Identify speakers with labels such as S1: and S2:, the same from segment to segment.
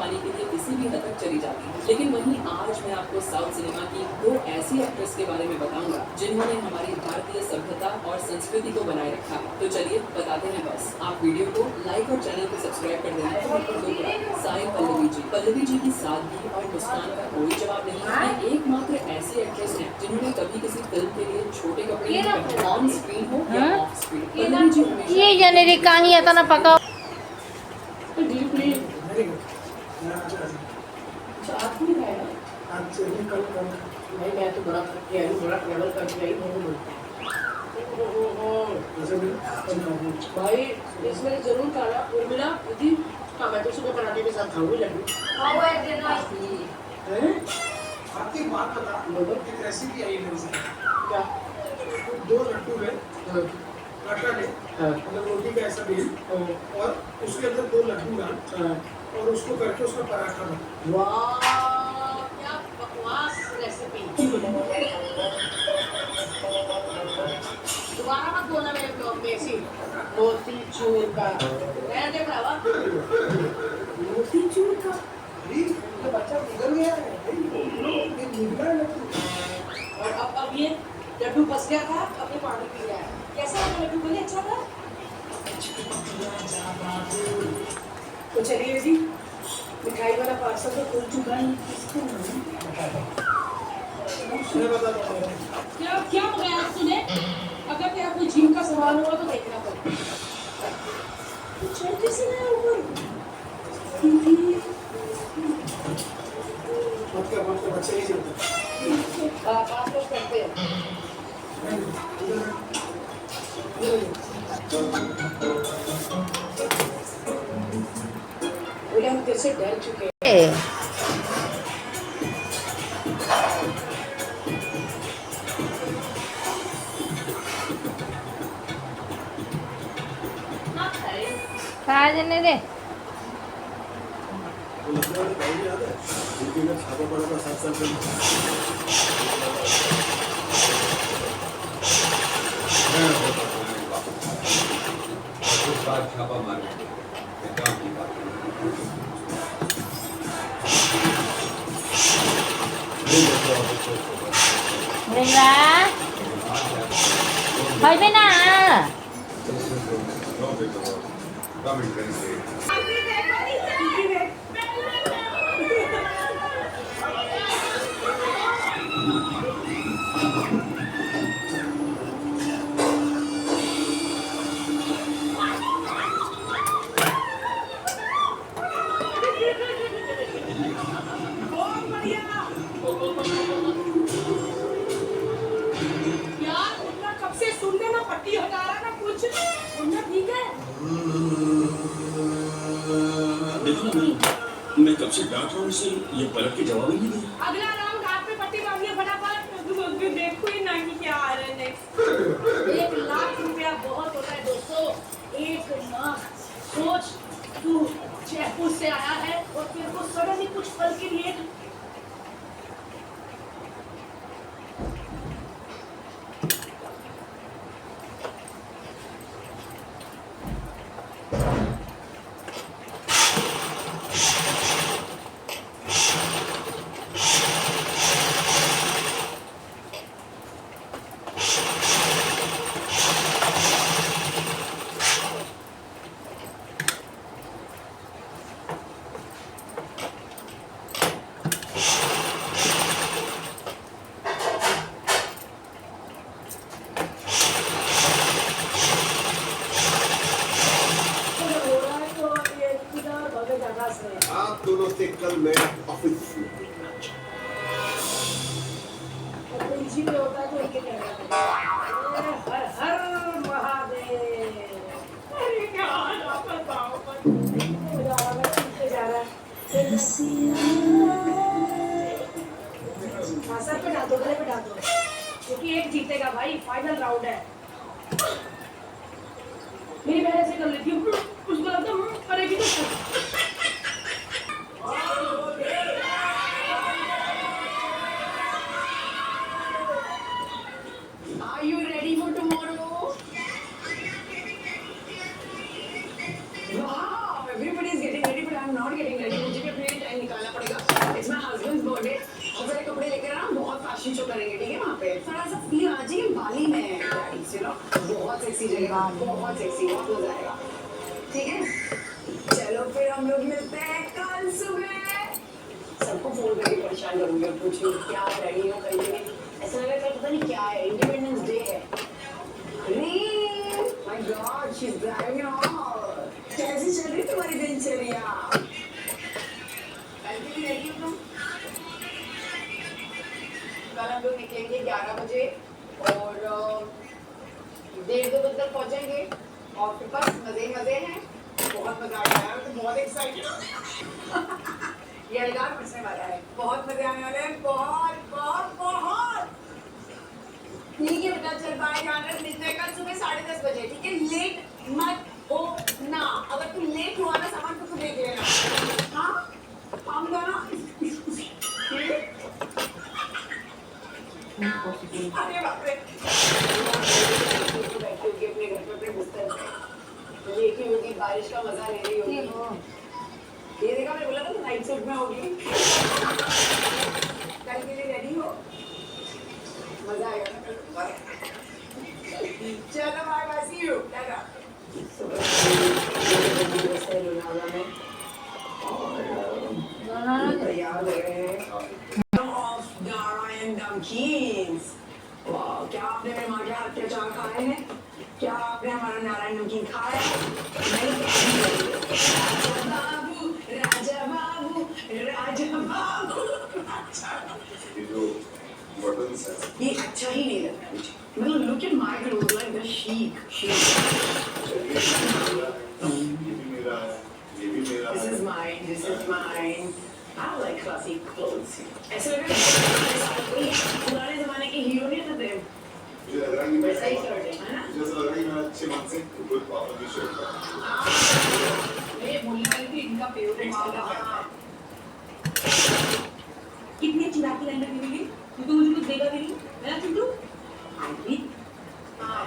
S1: कमाने के लिए किसी भी हद तक चली जाती है। लेकिन वहीं आज मैं आपको साउथ सिनेमा की 2 ऐसी एक्ट्रेस के बारे में बताऊंगा जिन्होंने हमारी भारतीय सभ्यता और संस्कृति को बनाए रखा है। तो चलिए बताते हैं बस। आप वीडियो को लाइक और चैनल को सब्सक्राइब कर देना। तो साई पल्लवी जी की सादगी और मुस्कान का कोई जवाब नहीं है। एकमात्र ऐसी एक्ट्रेस है जिन्होंने कभी किसी फिल्म के लिए छोटे कपड़े नहीं पहने, ऑन स्क्रीन हो या ऑफ स्क्रीन। पल्लवी जी हमेशा
S2: ये जाने रे कहानी आता ना पका
S3: भाई मैं तो बड़ा थक आई हूँ, बड़ा ट्रैवल करके आई हूँ। भाई इसमें जरूर खाना उर्मिला दीदी। हाँ मैं तो सुबह पराठे के साथ खाऊंगी लड्डू।
S4: आपकी बात बता, एक रेसिपी आई है मेरे से।
S3: क्या?
S4: 2 लड्डू में आटा ले, मतलब रोटी का ऐसा बेल, और उसके अंदर 2 लड्डू डाल, और उसको करके उसका पराठा बना।
S3: वाह क्या बकवास रेसिपी। दोबारा मत बोलना मेरे ब्लॉग में ऐसी मोतीचूर का। मैं देख रहा हूँ
S4: मोतीचूर का। अरे तो बच्चा बिगड़ गया है, ये बिगड़ा लड्डू।
S3: और अब ये लड्डू फंस गया था, अब ये पानी पी रहा है। कैसा था लड्डू? बोले अच्छा था। तो चलिए जी, मिठाई वाला पार्सल तो खुल चुका है। क्या क्या मंगाया तूने? अगर तेरा कोई जिम का सामान होगा तो देखना पड़ेगा। तो चढ़ कैसे गया ऊपर?
S4: बच्चे नहीं चलते।
S3: आप लोग करते हैं। बोले हम तेरे से डर चुके हैं।
S2: खा जाने रे
S5: छापा मार काम की बात
S2: रेंगा भाई बेना
S5: कमेंट करेंगे।
S6: मैं कब से डांट रहा हूँ इसे, ये पलट के जवाब ही नहीं दिया।
S3: अगला राउंड हाथ पे पट्टी बांधिए फटाफट। देखो ही नहीं क्या आ रहा है नेक्स्ट। 1 लाख रुपया बहुत होता है दोस्तों। 1 लाख। सोच तू जयपुर से आया है और तेरे को सडनली कुछ पल के लिए
S6: आप दोनों से कल मैं ऑफिस
S3: इसी में होता है तो इनके कहना हर हर महादेव। अरे क्या बताओ जा रहा है। सर पे डाल दो, गले पे डाल दो, क्योंकि एक जीतेगा भाई। फाइनल राउंड है। मेरी बहन ऐसे कर लेती हूँ, उसको लगता है करेगी तो Are you ready for tomorrow? Wow, everybody is getting ready, but I'm not getting ready. मुझे भी अपने
S7: बहुत सेक्सी जगह, बहुत सेक्सी, बहुत मजा आएगा। ठीक है, चलो फिर हम लोग मिलते हैं कल सुबह। सबको फोन करके परेशान करूंगी और पूछूंगी क्या रेडी हो कल के लिए। ऐसा लग रहा है पता नहीं क्या है, इंडिपेंडेंस डे है। अरे my God, she is driving on. कैसी चल रही तुम्हारी दिनचर्या? कल के लिए रेडी हो तुम? कल हम लोग निकलेंगे 11 बजे और 1:30 बजे तक पहुंचेंगे और फिर बस मजे मजे हैं। बहुत मजा आने वाला है, तो बहुत एक्साइटेड हूँ। ये अल्लाह बचने वाला है, बहुत मजे आने वाले हैं, बहुत बहुत बहुत। ठीक है बेटा, चल बाय, ध्यान रख, मिलते हैं कल सुबह 10:30 बजे। ठीक है, लेट मत हो ना। अगर तू लेट हुआ ना, सामान को देख लेना। हाँ, काम करना। अरे बाप रे, बैठी होगी अपने घर पे अपने बिस्तर पे, लेटी होगी, बारिश का मजा ले रही होगी। ये देखा, मैंने बोला था नाइट सूट में होगी। कल के लिए रेडी हो? मजा आएगा ना कल? चलो bye bye, see you, tata. Lonavala में और तैयार हो गए हैं ऑफ नारायण नमकीन्स। वाह, क्या आपने मेरे माँ के हाथ के अचार खाए हैं? क्या आपने हमारा नारायण नमकीन खाया? नहीं। राजा बाबू, राजा बाबू।
S5: ये जो buttons हैं,
S7: ये अच्छा ही नहीं लग रहा मुझे। मतलब look at my clothes, like the chic.
S5: ये भी मेरा है, ये भी मेरा
S7: This
S5: है।
S7: is mine, this is mine. I like classy clothes. ऐसे लग रहा है कोई पुराने जमाने के हीरो नहीं थे।
S5: मुझे लग रहा है कि
S7: वैसा ही शर्ट है ना?
S5: मुझे ऐसा लग रहा है कि मैं अच्छे मन से good पापा की शर्ट पहना।
S7: ये बोलने वाली थी, इनका फेवरेट वाला।
S3: कितनी अच्छी राखी लाइन रखी हुई है, तू तो मुझे कुछ देगा भी नहीं, है ना चिंटू?
S7: आंटी, हाँ।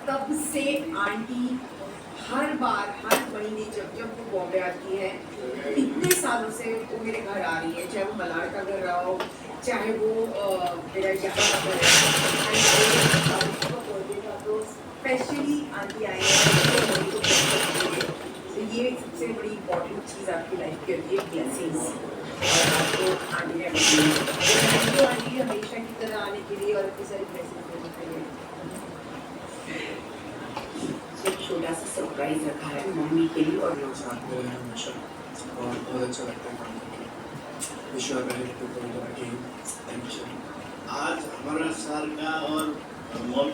S7: तब से आंटी हर बार, हर महीने जब जब वो बॉम्बे आती है, इतने सालों से वो मेरे घर आ रही है, चाहे वो मलाड का घर रहा हो, चाहे वो मेरा यहाँ का घर है। तो स्पेशली आंटी आई है, तो ये सबसे बड़ी इम्पोर्टेंट चीज़ आपकी लाइफ की होती है, ब्लेसिंग्स। और आपको आंटी ने आंटी हमेशा की तरह आने के लिए और इतनी सारी ब्लेसिंग्स देने के लिए एक छोटा सा सरप्राइज रखा है मम्मी के लिए। और
S8: साथ में रहें हमेशा और बहुत अच्छा लगता है काम करके। Wish you are very happy for again. Thank you.
S6: आज हमारा सर का और मॉल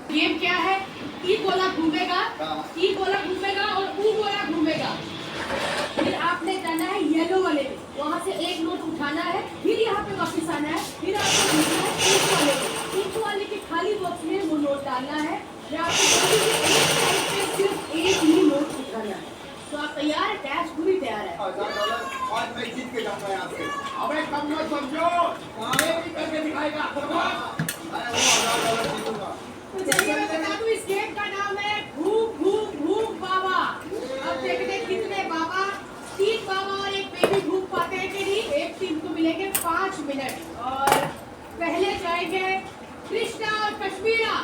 S3: गेम क्या है? ई गोला घूमेगा, ई गोला घूमेगा और ऊ गोला घूमेगा। फिर आपने जाना है येलो वाले में, वहाँ से एक नोट उठाना है, फिर यहाँ पे वापस आना है, फिर आपको घूमना है पिंक वाले में। पिंक वाले के खाली बॉक्स में वो नोट डालना है, फिर आपको जल्दी से एक साइड पे सिर्फ एक ही नोट उठाना है। तो आप तैयार है? कैश पूरी तैयार है।
S4: आज मैं जीत के जाऊंगा यहाँ से। अबे कम मत समझो, आगे भी करके दिखाएगा। मैं वो $1000 जीतूंगा।
S3: तो चलिए मैं बता दूं, इस गेम का नाम है भूख भूख भूख बाबा। अब देखते हैं कितने बाबा, 3 बाबा और एक बेबी भूख पाते हैं कि नहीं। एक टीम को मिलेंगे 5 मिनट और पहले जाएंगे कृष्णा और कश्मीरा।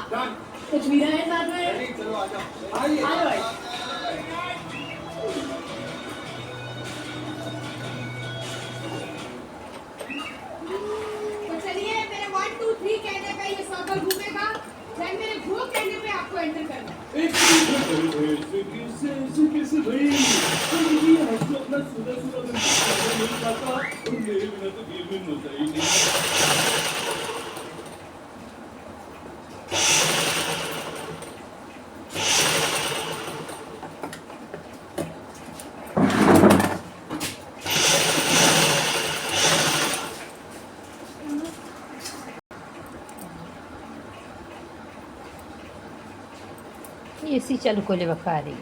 S3: कश्मीरा है साथ में,
S4: चलो आ जाओ।
S3: आ जाओ। तो चलिए मेरे 1 2 3 कहने पे ये सर्कल घूमेगा, फिर मेरे 2 कहने पे आपको एंटर करना है।
S6: मैं सुबह सुबह नहीं खाता और मेरे बिना तो दिन भी होता ही नहीं।
S2: एसी चालू करले बखा रही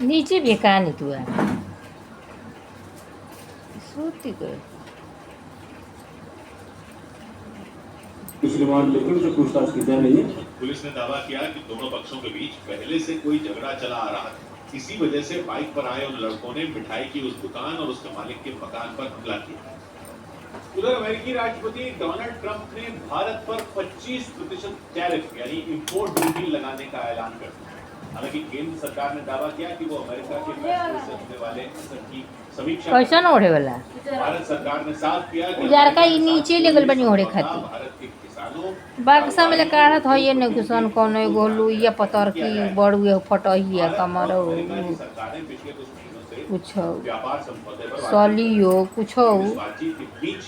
S2: नीचे भी कहानी तू है सोती कर
S6: पिछली बार लेकिन से पूछताछ की जा रही है।
S5: पुलिस ने दावा किया कि दोनों पक्षों के बीच पहले से कोई झगड़ा चला आ रहा था। इसी वजह से बाइक पर आए उन लड़कों ने मिठाई की उस दुकान और उसके मालिक के मकान पर हमला किया। उधर अमेरिकी राष्ट्रपति डोनाल्ड ट्रंप ने भारत पर 25% टैरिफ यानी इंपोर्ट ड्यूटी लगाने का ऐलान कर दिया। हालांकि केंद्र सरकार ने दावा किया कि वो अमेरिका के फैसले से होने वाले असर की समीक्षा
S2: कैसा न ओढ़े वाला
S5: भारत सरकार ने साफ किया कि
S2: उजार का ये नीचे लेगल बनी ओढ़े खाती
S5: भारत के किसानों
S2: बाक्सा में काढ़त है ये न किसान कौन एगो लुइया पतर की बड़ुए फटहिया कमर
S5: अमेरिका की सरकार ने पिछले कुछ महीनों से
S2: कुछ
S5: व्यापार समझौते पर
S2: सलियो कुछ
S5: इस बातचीत के बीच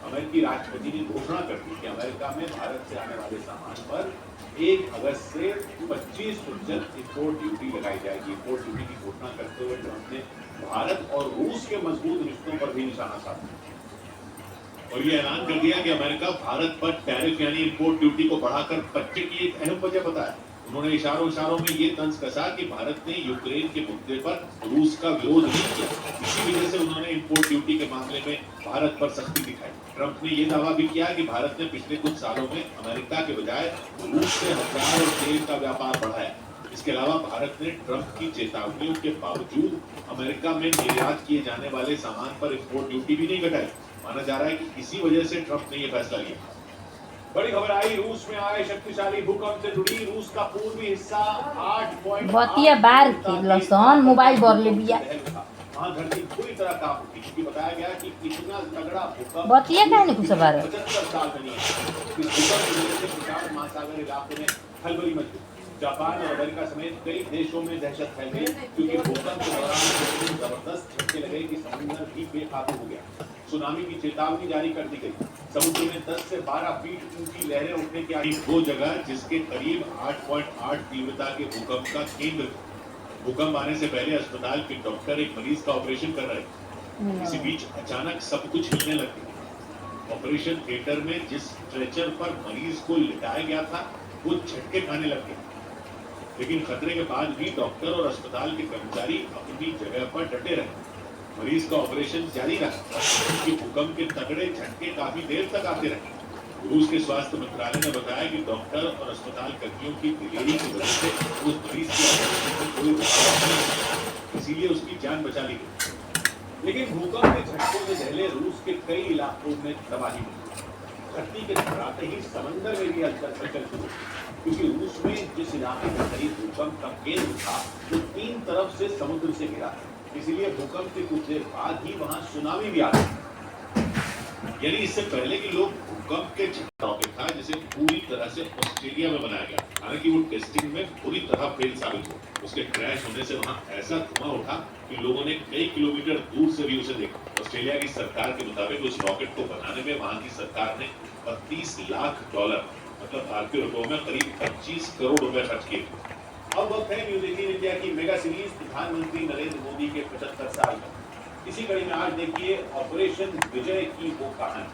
S5: अमेरिकी राष्ट्रपति ने घोषणा कर दी कि अमेरिका में भारत से आने वाले सामान पर 1 अगस्त से 25% इंपोर्ट ड्यूटी लगाई जाएगी। इंपोर्ट ड्यूटी की घोषणा करते हुए ट्रंप ने भारत और रूस के मजबूत रिश्तों पर भी निशाना साधा और ये ऐलान कर दिया कि अमेरिका भारत पर टैरिफ यानी इंपोर्ट ड्यूटी को बढ़ाकर 25 की एक अहम वजह बताया। उन्होंने इशारों में ये तंज कसा कि भारत ने यूक्रेन के मुद्दे पर रूस का विरोध नहीं किया। इसी वजह से उन्होंने इंपोर्ट ड्यूटी के मामले में भारत पर सख्ती दिखाई। ट्रंप ने यह दावा भी किया कि भारत ने पिछले कुछ सालों में अमेरिका के बजाय रूस से हथियार और तेल का व्यापार बढ़ाया। इसके अलावा भारत ने ट्रंप की चेतावनियों के बावजूद अमेरिका में निर्यात किए जाने वाले सामान पर इंपोर्ट ड्यूटी भी नहीं घटाई। माना जा रहा है कि इसी वजह से ट्रंप ने यह फैसला लिया। बड़ी खबर आई, रूस में आए शक्तिशाली भूकंप से जुड़ी रूस का पूर्वी हिस्सा 8.8
S2: बतिया बार के लसन मोबाइल बर ले बिया
S5: वहाँ धरती पूरी तरह कांप उठी क्योंकि बताया गया कि इतना तगड़ा भूकंप
S2: बतिया कहने कुछ बार
S5: 75 साल में नहीं है। इस भूकंप की वजह से प्रशांत महासागर इलाकों में खलबली मच गई। जापान और अमेरिका समेत कई देशों में दहशत फैल गई क्योंकि भूकंप के दौरान इतने जबरदस्त झटके लगे कि समुद्र भी बेकाबू हो गया। सुनामी की चेतावनी जारी कर दी गई। समुद्र में 10 से 12 फीट ऊंची लहरें उठने की आई। वो जगह जिसके करीब 8.8 तीव्रता के भूकंप का केंद्र। भूकंप आने से पहले अस्पताल के डॉक्टर एक मरीज का ऑपरेशन कर रहे थे। इसी बीच अचानक सब कुछ हिलने लग गया। ऑपरेशन थिएटर में जिस स्ट्रेचर पर मरीज को लिटाया गया था वो झटके खाने लग गए। लेकिन खतरे के बाद भी डॉक्टर और अस्पताल के कर्मचारी अपनी जगह पर डटे रहे। मरीज का ऑपरेशन जारी रहा क्योंकि भूकंप के तगड़े झटके काफी देर तक आते रहे। रूस के स्वास्थ्य मंत्रालय ने बताया कि डॉक्टर और अस्पताल कर्मियों की दिलेरी की वजह से उस मरीज की ऑपरेशन में कोई रुकावट नहीं हुई, इसीलिए उसकी जान बचा ली गई। लेकिन भूकंप के झटकों से पहले रूस के कई इलाकों में तबाही हुई। धरती के टकराते ही समंदर में भी हलचल शुरू हुई, क्योंकि रूस में जिस इलाके के करीब भूकंप का केंद्र था वो 3 तरफ से समुद्र से घिरा था, इसीलिए भूकंप के कुछ देर बाद ही वहां सुनामी भी आ गई। यानी इससे पहले कि लोग भूकंप के रॉकेट था जिसे पूरी तरह से ऑस्ट्रेलिया में बनाया गया, हालांकि वो टेस्टिंग में पूरी तरह फेल साबित हुआ। उसके क्रैश होने से वहां ऐसा धुआं उठा कि लोगों ने कई किलोमीटर दूर से भी उसे देखा। ऑस्ट्रेलिया की सरकार के मुताबिक उस रॉकेट को बनाने में वहां की सरकार ने $32 लाख मतलब भारतीय रुपयों में करीब 25 करोड़ रुपए खर्च किए। अब वक्त है न्यूज 18 इंडिया की मेगा सीरीज प्रधानमंत्री नरेंद्र मोदी के 75 साल में। इसी कड़ी में आज देखिए ऑपरेशन विजय की वो कहानी।